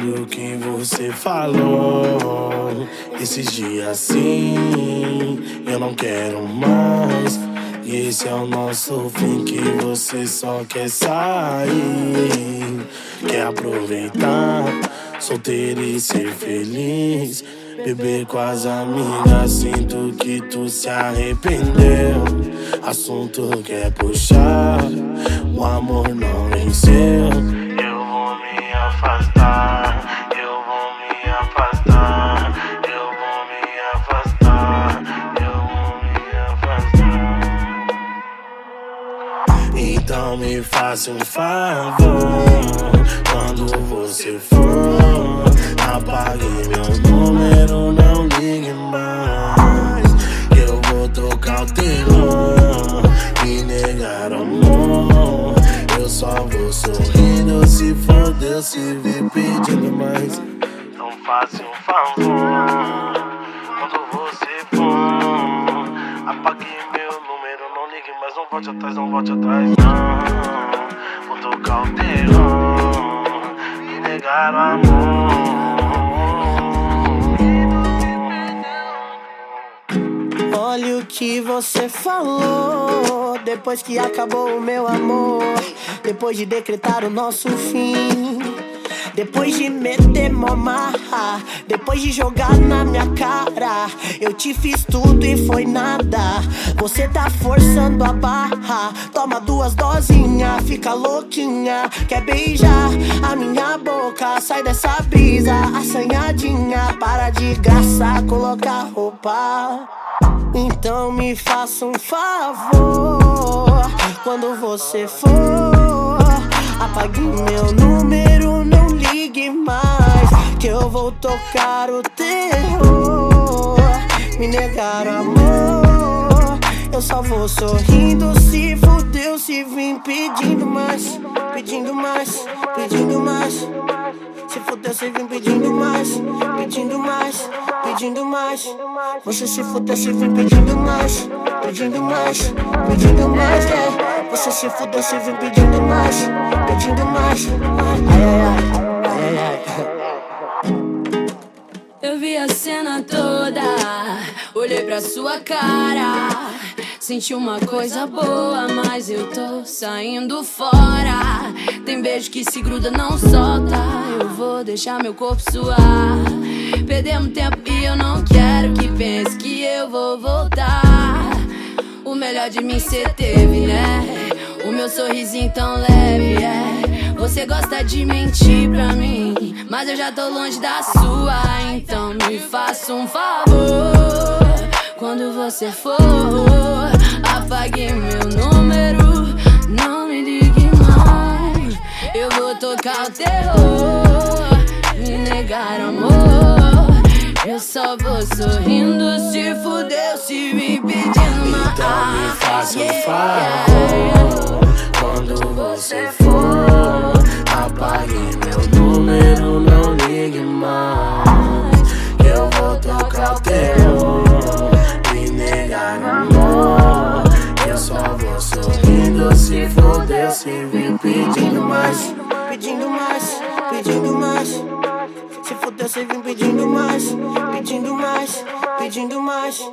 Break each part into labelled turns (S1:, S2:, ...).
S1: Olha o que você falou esses dias assim, eu não quero mais. E esse é o nosso fim, que você só quer sair, quer aproveitar, solteiro e ser feliz, beber com as amigas. Sinto que tu se arrependeu, assunto quer puxar, o amor não venceu. Eu vou me afastar, eu vou me afastar, eu vou me afastar, eu vou me afastar. Então me faça um favor, quando você for, apague meu número, não ligue mais, que eu vou tocar o terror, me negar amor. Eu só vou sorrindo, se for Deus se vir pedindo mais. Então faça um favor, quando você for, apague meu número, não ligue mais, não volte atrás, não volte atrás, não. Vou tocar o terror, me negar o amor.
S2: Olha o que você falou depois que acabou o meu amor, depois de decretar o nosso fim, depois de meter mó marra, depois de jogar na minha cara. Eu te fiz tudo e foi nada. Você tá forçando a barra, toma 2 dosinhas, fica louquinha, quer beijar a minha boca. Sai dessa brisa assanhadinha, para de graça, colocar roupa. Então me faça um favor, quando você for, apague meu número, não ligue mais, que eu vou tocar o terror, me negar o amor. Eu só vou sorrindo, se fudeu, se vim pedindo mais, pedindo mais, pedindo mais. Se fudeu, se vim pedindo mais, pedindo mais, pedindo mais. Você se fudeu, se vim pedindo mais, pedindo mais, pedindo mais, é. Você se fudeu, se vim pedindo mais, pedindo mais. Ai, ai, ai, ai, ai.
S3: Eu vi a cena toda, olhei pra sua cara, senti uma coisa boa, mas eu tô saindo fora. Tem beijo que se gruda, não solta, eu vou deixar meu corpo suar. Perdemos tempo e eu não quero que pense que eu vou voltar. O melhor de mim cê teve, né? O meu sorrisinho tão leve, é. Você gosta de mentir pra mim, mas eu já tô longe da sua. Então me faça um favor, quando você for, apague meu número, não me ligue mais. Eu vou tocar o terror, me negar amor. Eu só vou sorrindo, se fudeu, se me pedindo mais.
S1: Então me faça um favor, quando você for, apague meu número, não ligue mais, que eu vou tocar o terror, me negar amor. Eu só vou sorrindo, se fudeu, se vim pedindo mais,
S2: Pedindo mais, pedindo mais. Se fudeu, se vim pedindo mais, pedindo mais, pedindo mais.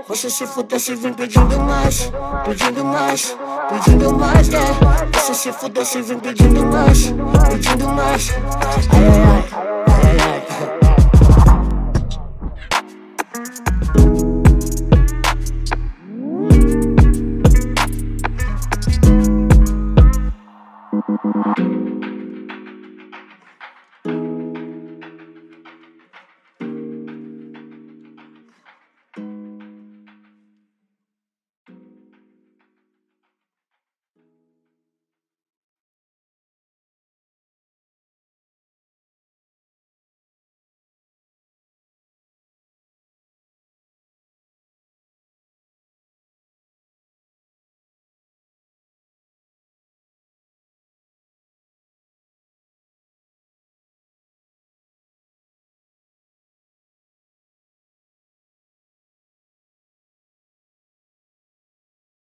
S2: Você se fudeu, se vim pedindo mais, pedindo mais, pedindo mais, é. Você se fudeu, se vim pedindo mais, pedindo mais. Ai, ai, ai.